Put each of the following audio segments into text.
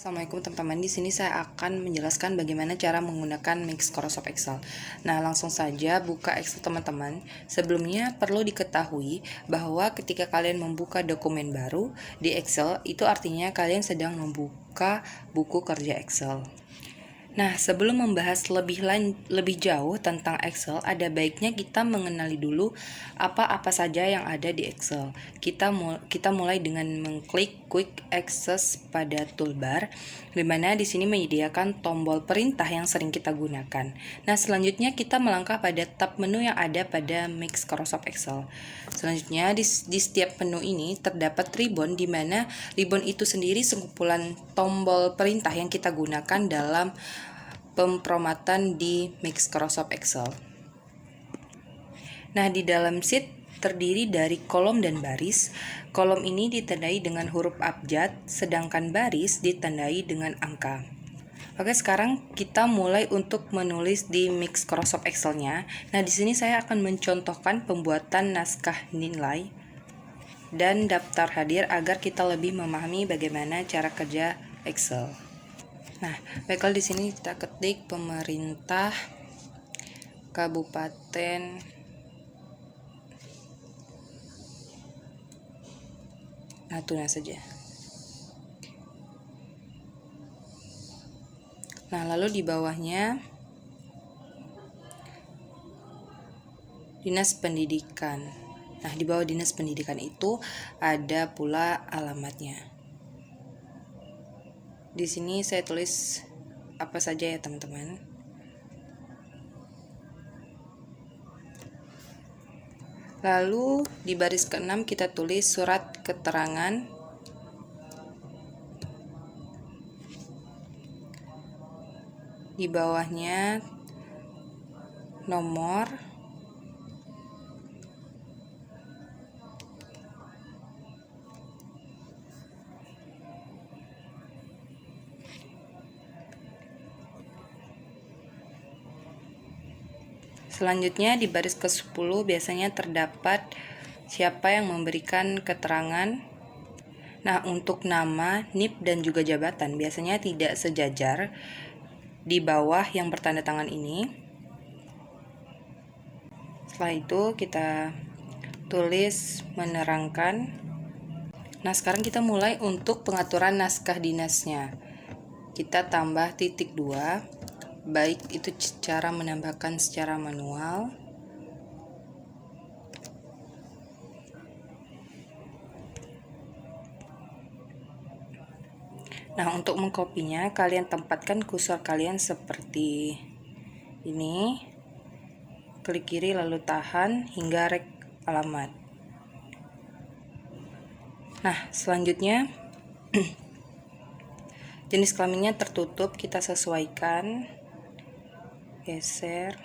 Assalamualaikum teman-teman, di sini saya akan menjelaskan bagaimana cara menggunakan Microsoft Excel. Nah, langsung saja buka Excel teman-teman. Sebelumnya perlu diketahui bahwa ketika kalian membuka dokumen baru di Excel, itu artinya kalian sedang membuka buku kerja Excel. Nah, sebelum membahas lebih jauh tentang Excel, ada baiknya kita mengenali dulu apa-apa saja yang ada di Excel. Kita mulai dengan mengklik Quick Access pada toolbar, di mana di sini menyediakan tombol perintah yang sering kita gunakan. Nah, selanjutnya kita melangkah pada tab menu yang ada pada Microsoft Excel. Selanjutnya di setiap menu ini terdapat ribbon, di mana ribbon itu sendiri sekumpulan tombol perintah yang kita gunakan dalam pemformatan di Microsoft Excel. Nah, di dalam sheet terdiri dari kolom dan baris. Kolom ini ditandai dengan huruf abjad, sedangkan baris ditandai dengan angka. Oke, sekarang kita mulai untuk menulis di Microsoft Excel-nya. Nah, di sini saya akan mencontohkan pembuatan naskah nilai dan daftar hadir agar kita lebih memahami bagaimana cara kerja Excel. Nah, baiklah, di sini kita ketik pemerintah Kabupaten Natuna saja. Nah, lalu di bawahnya Dinas Pendidikan. Nah, di bawah Dinas Pendidikan itu ada pula alamatnya. Di sini saya tulis apa saja ya, teman-teman. Lalu di baris ke-6 kita tulis surat keterangan di bawahnya nomor, selanjutnya di baris ke-10 biasanya terdapat siapa yang memberikan keterangan. Nah, untuk nama, NIP, dan juga jabatan biasanya tidak sejajar di bawah yang bertanda tangan ini. Setelah itu kita tulis menerangkan. Nah, sekarang kita mulai untuk pengaturan naskah dinasnya. Kita tambah titik 2, baik itu cara menambahkan secara manual Nah, untuk mengkopinya, kalian tempatkan kursor kalian seperti ini. Klik kiri lalu tahan hingga rek alamat. Nah, selanjutnya jenis kelaminnya tertutup, kita sesuaikan. Geser.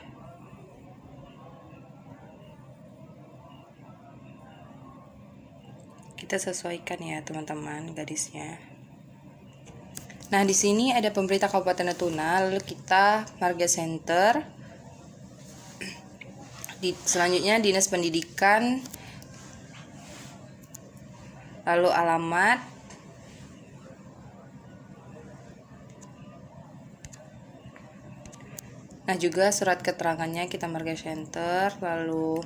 Kita sesuaikan ya, teman-teman, garisnya. Nah, di sini ada pemerintah Kabupaten Natuna, lalu kita marga center. Selanjutnya Dinas Pendidikan, lalu alamat, nah juga surat keterangannya kita marga center, lalu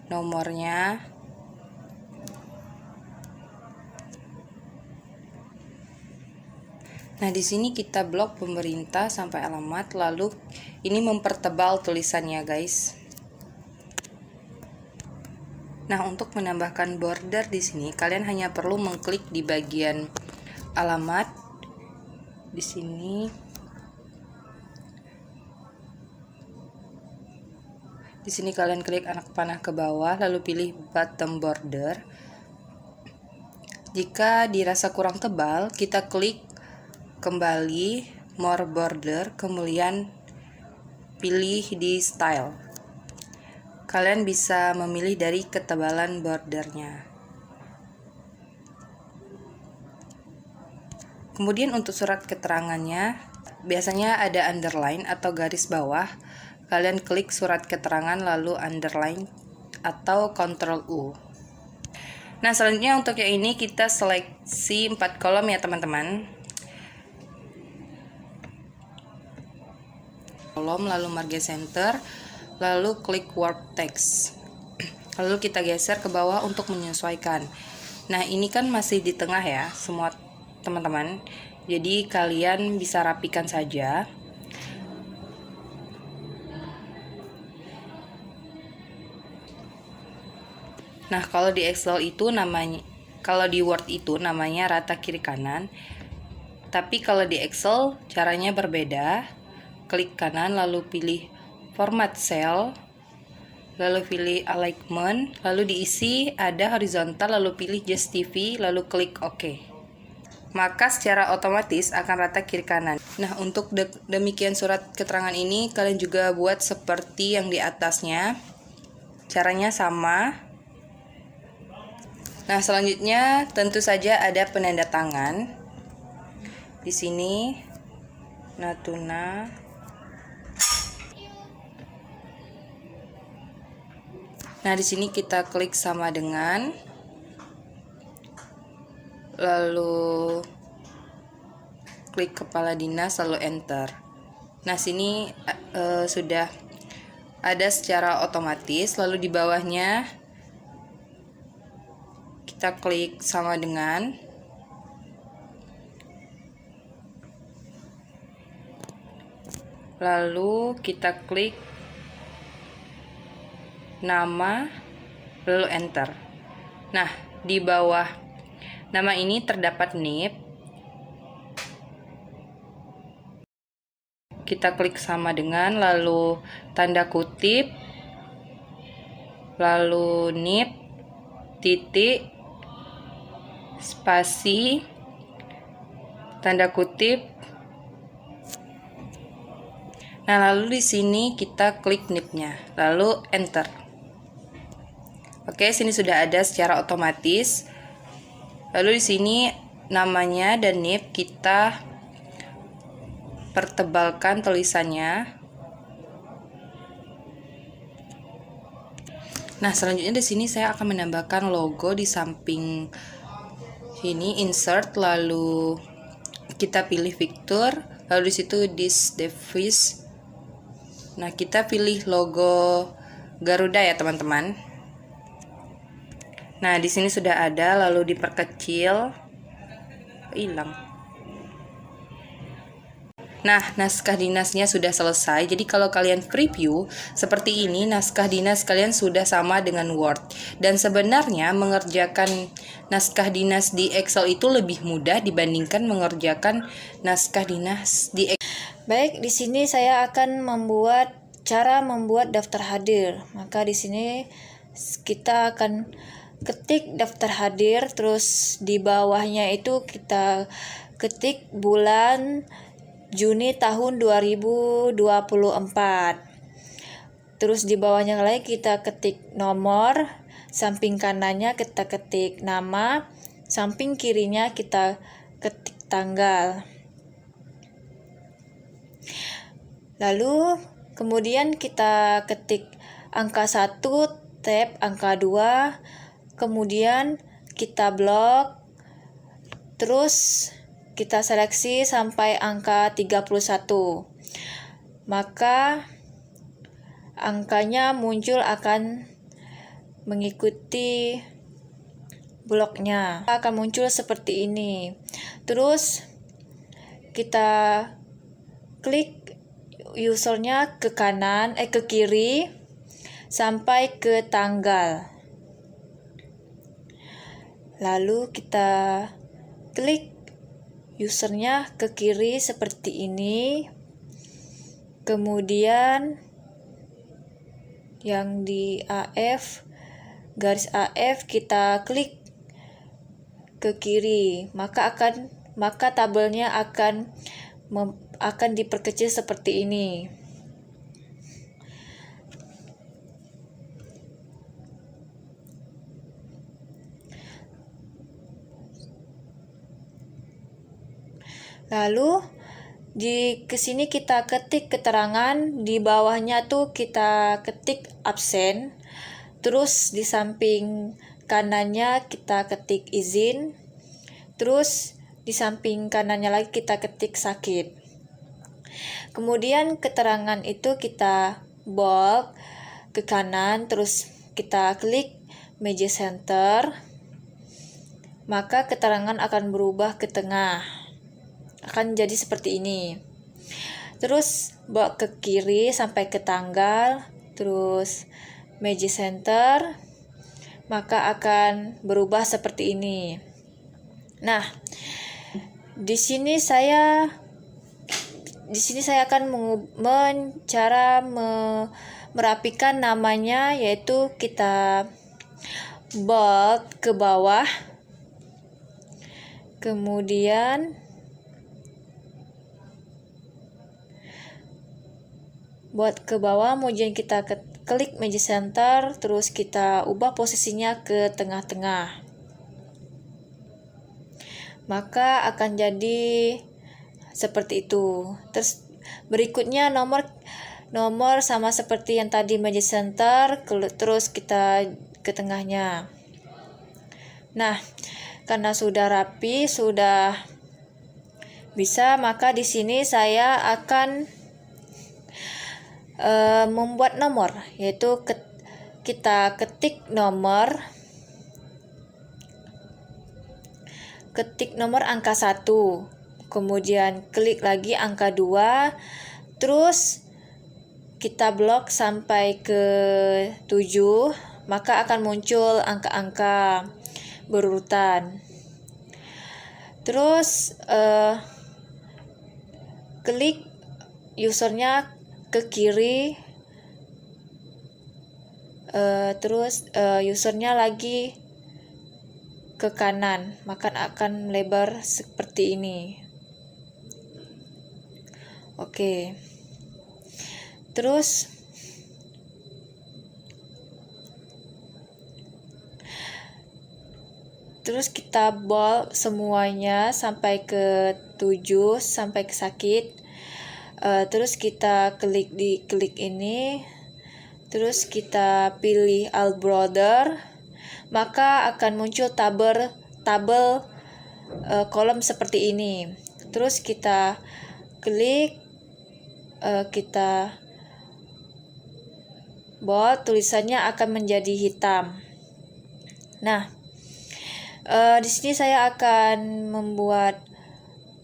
nomornya. Nah, di sini kita blok pemerintah sampai alamat, lalu ini mempertebal tulisannya, guys. Nah, untuk menambahkan border di sini, kalian hanya perlu mengklik di bagian alamat di sini. Di sini kalian klik anak panah ke bawah, lalu pilih bottom border. Jika dirasa kurang tebal, kita klik kembali more border, kemudian pilih di style. Kalian bisa memilih dari ketebalan bordernya. Kemudian untuk surat keterangannya, biasanya ada underline atau garis bawah. Kalian klik surat keterangan lalu underline atau Ctrl U. Nah, selanjutnya untuk yang ini kita seleksi 4 kolom ya, teman-teman. kolom, lalu margin center, lalu klik warp text. Lalu kita geser ke bawah untuk menyesuaikan. Nah, ini kan masih di tengah ya, semua teman-teman. Jadi kalian bisa rapikan saja. Nah, kalau di Excel itu namanya, kalau di Word itu namanya rata kiri kanan. Tapi kalau di Excel caranya berbeda. Klik kanan lalu pilih format cell, lalu pilih alignment, lalu diisi ada horizontal, lalu pilih just TV, lalu klik OK. Maka secara otomatis akan rata kiri kanan. Nah, untuk demikian surat keterangan ini kalian juga buat seperti yang di atasnya. Caranya sama. Nah, selanjutnya tentu saja ada penanda tangan. Di sini Natuna. Nah, di sini kita klik sama dengan, lalu klik kepala dinas, lalu enter. Nah, sini sudah ada secara otomatis. Lalu di bawahnya kita klik sama dengan, lalu kita klik nama, lalu enter. Nah, di bawah nama ini terdapat NIP. Kita klik sama dengan, lalu tanda kutip, lalu NIP, titik, spasi, tanda kutip. Nah, lalu di sini kita klik NIP-nya, lalu enter. Oke, sini sudah ada secara otomatis. Lalu di sini namanya dan NIP kita pertebalkan tulisannya. Nah, selanjutnya di sini saya akan menambahkan logo di samping sini, insert, lalu kita pilih Victor, lalu di situ this device. Nah, kita pilih logo Garuda ya, teman-teman. Nah, di sini sudah ada, lalu diperkecil. Hilang. Nah, naskah dinasnya sudah selesai. Jadi kalau kalian preview seperti ini, naskah dinas kalian sudah sama dengan Word. Dan sebenarnya mengerjakan naskah dinas di Excel itu lebih mudah dibandingkan mengerjakan naskah dinas di Excel. Baik, di sini saya akan cara membuat daftar hadir. Maka di sini kita akan ketik daftar hadir, terus di bawahnya itu kita ketik bulan Juni tahun 2024. Terus di bawahnya lagi kita ketik nomor, samping kanannya kita ketik nama, samping kirinya kita ketik tanggal. Lalu kemudian kita ketik angka 1, tab angka 2, kemudian kita blok, terus kita seleksi sampai angka 31. Maka angkanya muncul akan mengikuti bloknya. Akan muncul seperti ini. Terus kita klik usernya ke kanan, ke kiri sampai ke tanggal. Lalu kita klik usernya ke kiri seperti ini. Kemudian yang di AF, garis AF kita klik ke kiri, maka tabelnya akan diperkecil seperti ini. Lalu di kesini kita ketik keterangan, di bawahnya tuh kita ketik absen, terus di samping kanannya kita ketik izin, terus di samping kanannya lagi kita ketik sakit. Kemudian keterangan itu kita bold ke kanan, terus kita klik Magic Center, maka keterangan akan berubah ke tengah. Akan jadi seperti ini. Terus bawa ke kiri sampai ke tanggal, terus Magic Center, maka akan berubah seperti ini. Nah, di sini saya akan merapikan namanya, yaitu kita bold ke bawah, kemudian kemudian kita klik Magic Center, terus kita ubah posisinya ke tengah-tengah, maka akan jadi seperti itu. Terus berikutnya nomor sama seperti yang tadi, Magic Center, terus kita ke tengahnya. Nah, karena sudah rapi, sudah bisa, maka di sini saya akan membuat nomor, yaitu kita ketik nomor angka 1, kemudian klik lagi angka 2, terus kita blok sampai ke 7, maka akan muncul angka-angka berurutan. Terus klik usernya ke kiri, terus usernya lagi ke kanan, maka akan melebar seperti ini. Oke. Terus kita bold semuanya sampai ke 7, sampai ke sakit. Terus kita klik ini, terus kita pilih Alt Border, maka akan muncul tabel kolom seperti ini. Terus kita klik, kita bold, tulisannya akan menjadi hitam. Nah, di sini saya akan membuat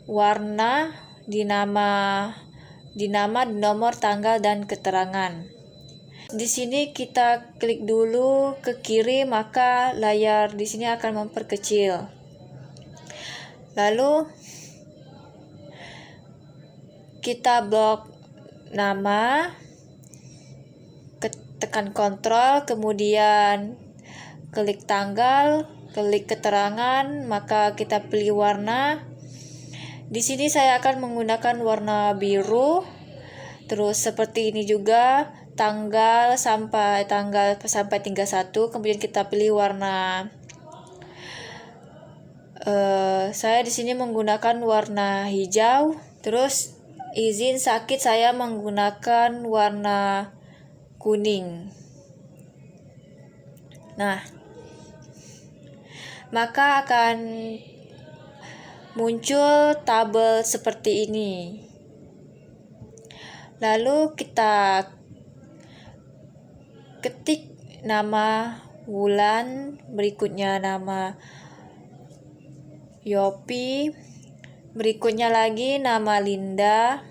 warna di nama, nomor, tanggal, dan keterangan. Di sini kita klik dulu ke kiri, maka layar di sini akan memperkecil. Lalu kita blok nama, tekan Ctrl, kemudian klik tanggal, klik keterangan, maka kita pilih warna. Di sini saya akan menggunakan warna biru. Terus seperti ini juga, tanggal sampai 31, kemudian kita pilih warna. Saya di sini menggunakan warna hijau. Terus izin sakit saya menggunakan warna kuning. Nah, maka akan muncul tabel seperti ini. Lalu kita ketik nama Wulan, berikutnya nama Yopi, berikutnya lagi nama Linda,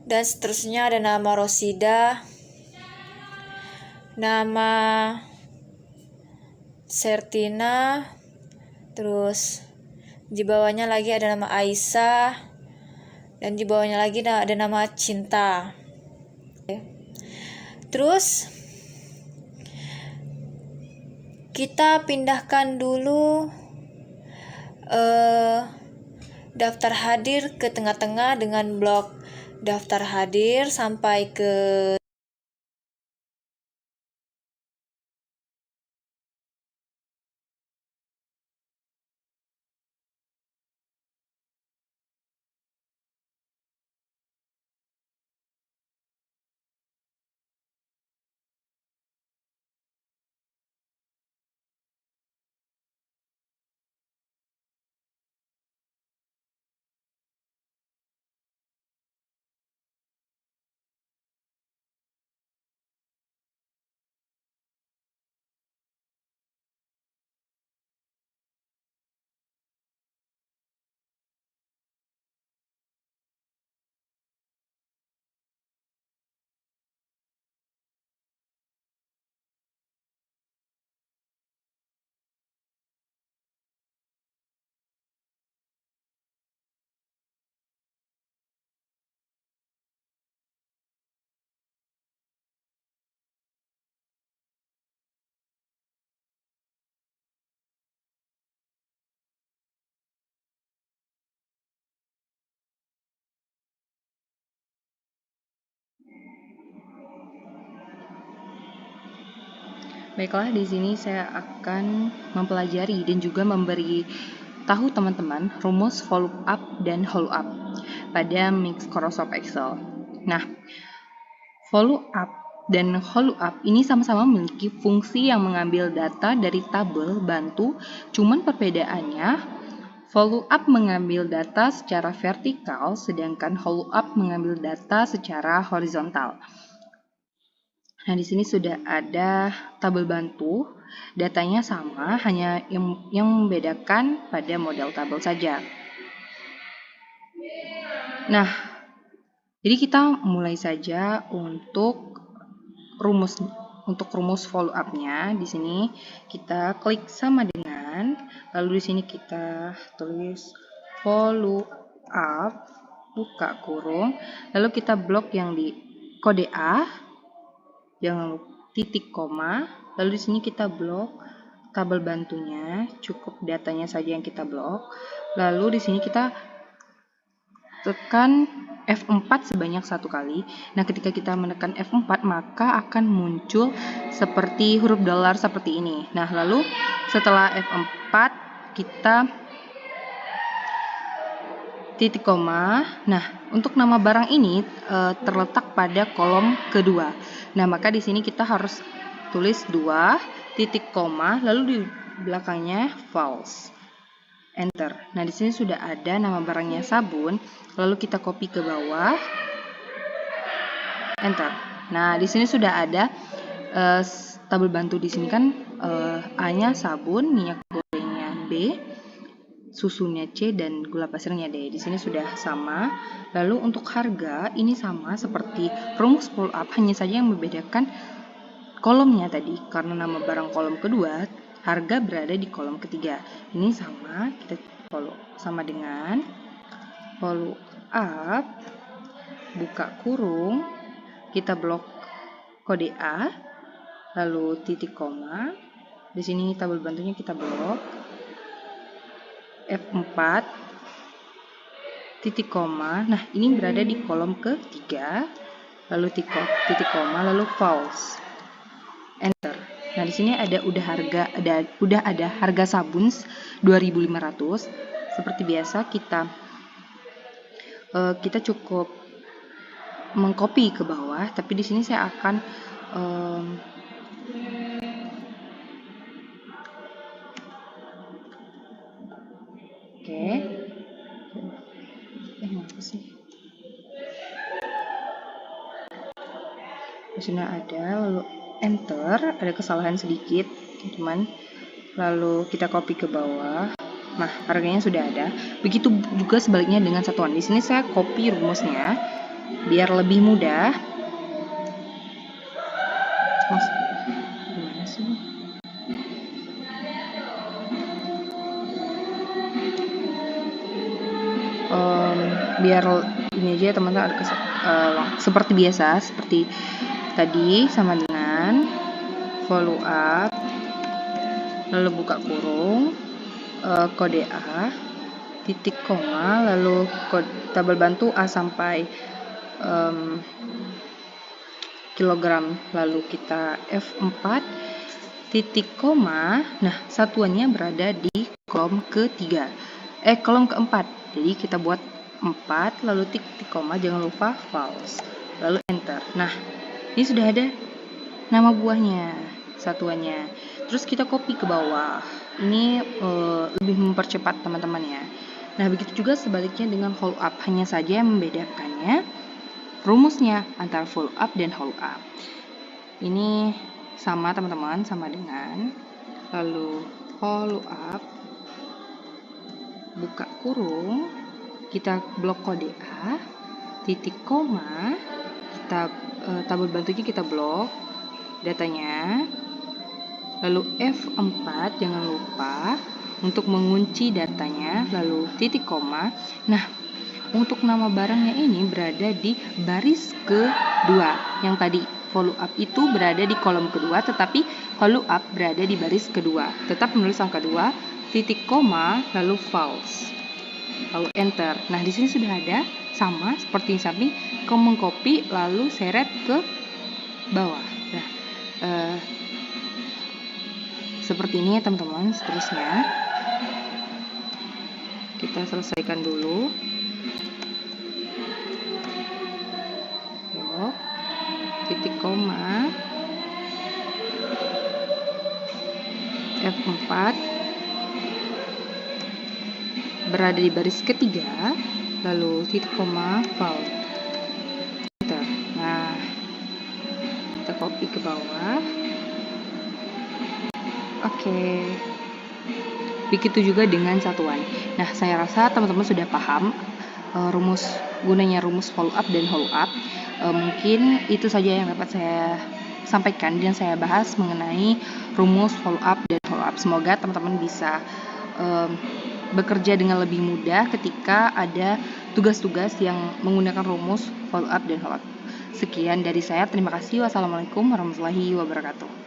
dan seterusnya ada nama Rosida, nama Sertina, terus di bawahnya lagi ada nama Aisyah, dan di bawahnya lagi ada nama Cinta. Terus kita pindahkan dulu daftar hadir ke tengah-tengah dengan blok daftar hadir sampai ke Baiklah, di sini saya akan mempelajari dan juga memberi tahu teman-teman rumus follow up dan hollow up pada Microsoft Excel. Nah, follow up dan hollow up ini sama-sama memiliki fungsi yang mengambil data dari tabel bantu, cuman perbedaannya follow up mengambil data secara vertikal, sedangkan hollow up mengambil data secara horizontal. Nah, di sini sudah ada tabel bantu, datanya sama, hanya yang membedakan pada model tabel saja. Nah, jadi kita mulai saja untuk rumus follow up-nya. Di sini kita klik sama dengan, lalu di sini kita tulis follow up, buka kurung, lalu kita blok yang di kode A, jangan lupa titik koma, lalu di sini kita blok tabel bantunya, cukup datanya saja yang kita blok. Lalu di sini kita tekan F4 sebanyak 1 kali. Nah, ketika kita menekan F4 maka akan muncul seperti huruf dolar seperti ini. Nah, lalu setelah F4 kita titik koma. Nah, untuk nama barang ini terletak pada kolom kedua. Nah, maka di sini kita harus tulis 2 titik koma, lalu di belakangnya false. Enter. Nah, di sini sudah ada nama barangnya sabun, lalu kita copy ke bawah. Enter. Nah, di sini sudah ada tabel bantu di sini kan A-nya sabun, minyak gorengnya B, susunya C, dan gula pasirnya D. Di sini sudah sama. Lalu untuk harga ini sama seperti rumus follow up, hanya saja yang membedakan kolomnya tadi, karena nama barang kolom kedua, harga berada di kolom ketiga. Ini sama, kita follow sama dengan follow up, buka kurung, kita blok kode A, lalu titik koma. Di sini tabel bantunya kita blok. F4 titik koma. Nah, ini berada di kolom ketiga, lalu titik koma, lalu false. Enter. Nah, di sini udah ada harga sabun 2.500. Seperti biasa kita cukup mengcopy ke bawah, tapi di sini saya akan apa sih? Di sini ada, lalu enter, ada kesalahan sedikit, teman-teman. Lalu kita copy ke bawah. Nah, harganya sudah ada. Begitu juga sebaliknya dengan satuan. Di sini saya copy rumusnya biar lebih mudah. Gimana sih? Biar ini aja teman-teman, seperti biasa, seperti tadi, sama dengan follow up, lalu buka kurung, kode A, titik koma, lalu tabel bantu A sampai kilogram, lalu kita F4 titik koma. Nah, satuannya berada di kolom kolom keempat. Jadi kita buat 4, lalu titik koma, jangan lupa false, lalu enter. Nah, ini sudah ada nama buahnya, satuannya. Terus kita copy ke bawah. Ini lebih mempercepat teman-teman ya. Nah, begitu juga sebaliknya dengan follow up, hanya saja yang membedakannya rumusnya antara follow up dan hollow up. Ini sama teman-teman, sama dengan, lalu follow up, buka kurung, kita blok kode A, titik koma, kita tabel bantunya kita blok datanya, lalu F4, jangan lupa untuk mengunci datanya, lalu titik koma. Nah, untuk nama barangnya ini berada di baris kedua. Yang tadi follow up itu berada di kolom kedua, tetapi follow up berada di baris kedua. Tetap menulis angka 2, titik koma, lalu false, lalu enter. Nah, di sini sudah ada, sama seperti yang samping, kamu mengcopy lalu seret ke bawah. Nah, seperti ini ya teman-teman. Seterusnya kita selesaikan dulu. Yuk, titik koma, F4 berada di baris ketiga, lalu titik koma, val. Enter. Nah, kita copy ke bawah. Oke. Begitu juga dengan satuan. Nah, saya rasa teman-teman sudah paham gunanya rumus follow up dan hold up. Mungkin itu saja yang dapat saya sampaikan dan saya bahas mengenai rumus follow up dan hold up. Semoga teman-teman bisa bekerja dengan lebih mudah ketika ada tugas-tugas yang menggunakan rumus follow up dan hold up. Sekian dari saya. Terima kasih. Wassalamualaikum warahmatullahi wabarakatuh.